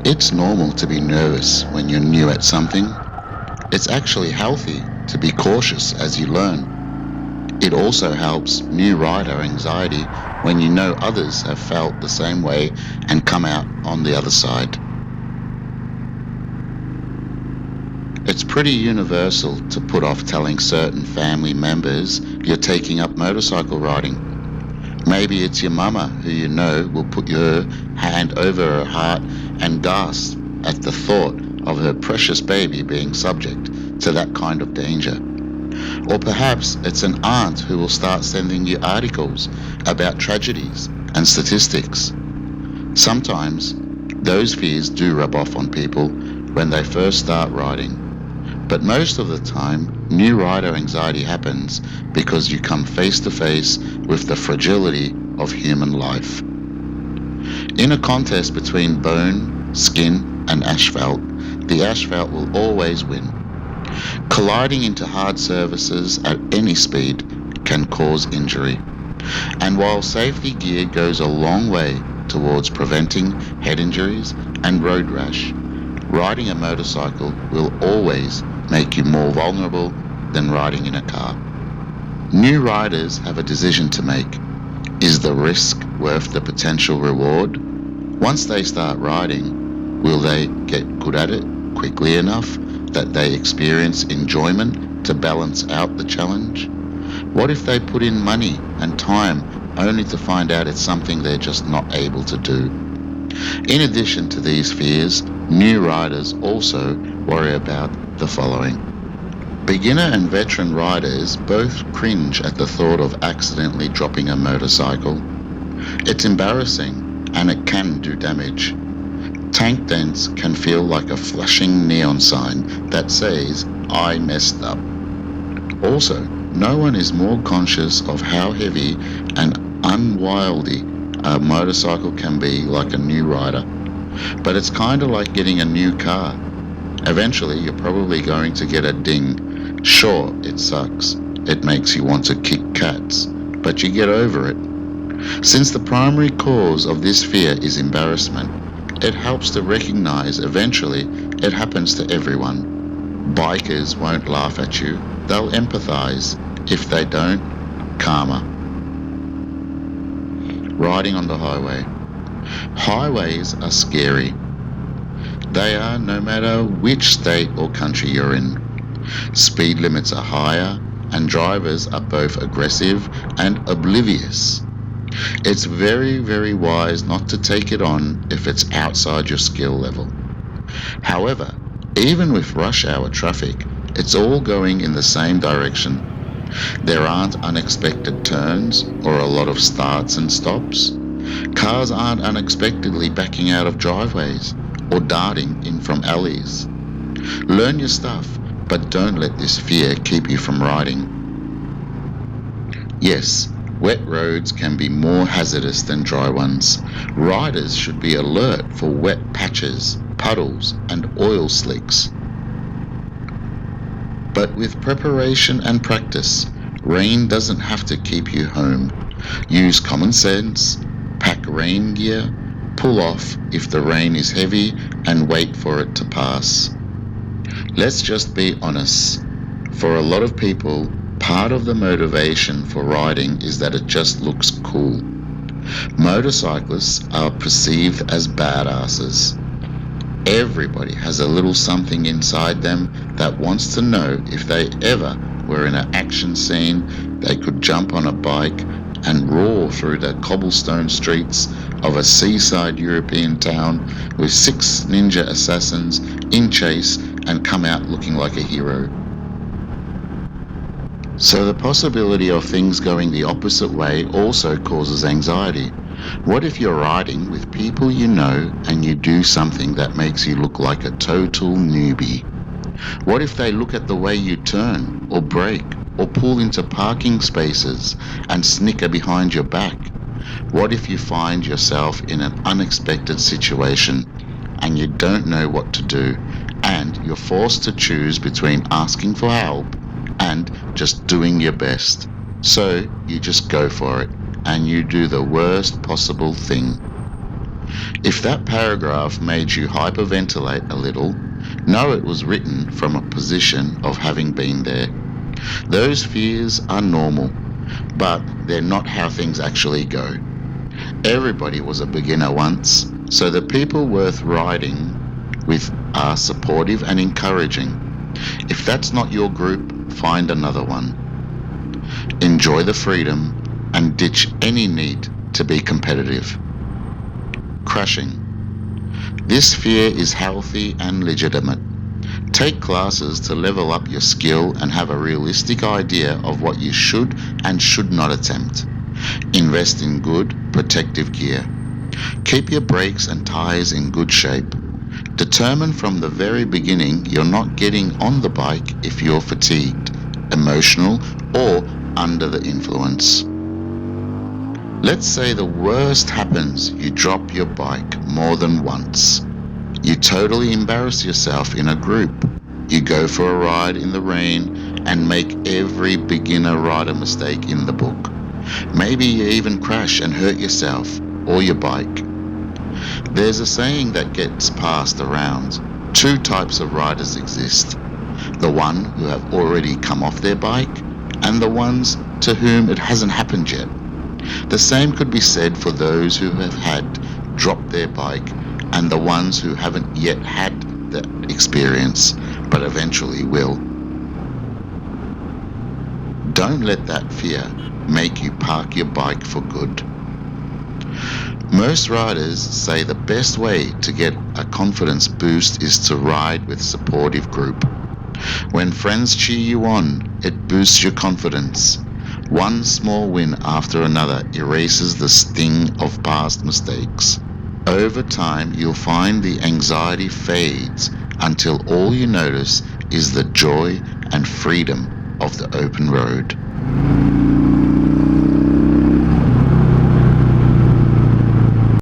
It's normal to be nervous when you're new at something. It's actually healthy to be cautious as you learn. It also helps new rider anxiety when you know others have felt the same way and come out on the other side. It's pretty universal to put off telling certain family members you're taking up motorcycle riding. Maybe it's your mama who you know will put her hand over her heart and gasp at the thought of her precious baby being subject to that kind of danger. Or perhaps it's an aunt who will start sending you articles about tragedies and statistics. Sometimes those fears do rub off on people when they first start riding. But most of the time, new rider anxiety happens because you come face to face with the fragility of human life. In a contest between bone, skin, and asphalt, the asphalt will always win. Colliding into hard surfaces at any speed can cause injury. And while safety gear goes a long way towards preventing head injuries and road rash, riding a motorcycle will always make you more vulnerable than riding in a car. New riders have a decision to make. Is the risk worth the potential reward? Once they start riding, will they get good at it quickly enough that they experience enjoyment to balance out the challenge? What if they put in money and time only to find out it's something they're just not able to do? In addition to these fears, new riders also worry about the following. Beginner and veteran riders both cringe at the thought of accidentally dropping a motorcycle. It's embarrassing and it can do damage. Tank dents can feel like a flashing neon sign that says, "I messed up." Also, no one is more conscious of how heavy and unwieldy a motorcycle can be like a new rider. But it's kind of like getting a new car. Eventually, you're probably going to get a ding. Sure, it sucks. It makes you want to kick cats, but you get over it. Since the primary cause of this fear is embarrassment, it helps to recognize eventually it happens to everyone. Bikers won't laugh at you, they'll empathize. If they don't, karma. Riding on the highway. Highways are scary. They are no matter which state or country you're in. Speed limits are higher and drivers are both aggressive and oblivious. It's very, very wise not to take it on if it's outside your skill level. However, even with rush hour traffic, it's all going in the same direction. There aren't unexpected turns or a lot of starts and stops. Cars aren't unexpectedly backing out of driveways or darting in from alleys. Learn your stuff, but don't let this fear keep you from riding. Yes, wet roads can be more hazardous than dry ones. Riders should be alert for wet patches, puddles, and oil slicks. But with preparation and practice, rain doesn't have to keep you home. Use common sense, pack rain gear, pull off if the rain is heavy, and wait for it to pass. Let's just be honest. For a lot of people, part of the motivation for riding is that it just looks cool. Motorcyclists are perceived as badasses. Everybody has a little something inside them that wants to know if they ever were in an action scene, they could jump on a bike and roar through the cobblestone streets of a seaside European town with 6 ninja assassins in chase and come out looking like a hero. So the possibility of things going the opposite way also causes anxiety. What if you're riding with people you know and you do something that makes you look like a total newbie? What if they look at the way you turn or brake or pull into parking spaces and snicker behind your back? What if you find yourself in an unexpected situation and you don't know what to do and you're forced to choose between asking for help and just doing your best? So you just go for it and you do the worst possible thing. If that paragraph made you hyperventilate a little, know it was written from a position of having been there. Those fears are normal, but they're not how things actually go. Everybody was a beginner once, so the people worth riding with are supportive and encouraging. If that's not your group, find another one. Enjoy the freedom and ditch any need to be competitive. Crashing. This fear is healthy and legitimate. Take classes to level up your skill and have a realistic idea of what you should and should not attempt. Invest in good, protective gear. Keep your brakes and tires in good shape. Determine from the very beginning you're not getting on the bike if you're fatigued, emotional, or under the influence. Let's say the worst happens, you drop your bike more than once. You totally embarrass yourself in a group. You go for a ride in the rain and make every beginner rider mistake in the book. Maybe you even crash and hurt yourself or your bike. There's a saying that gets passed around. Two types of riders exist. The one who have already come off their bike and the ones to whom it hasn't happened yet. The same could be said for those who have had dropped their bike and the ones who haven't yet had that experience, but eventually will. Don't let that fear make you park your bike for good. Most riders say the best way to get a confidence boost is to ride with a supportive group. When friends cheer you on, it boosts your confidence. One small win after another erases the sting of past mistakes. Over time, you'll find the anxiety fades until all you notice is the joy and freedom of the open road.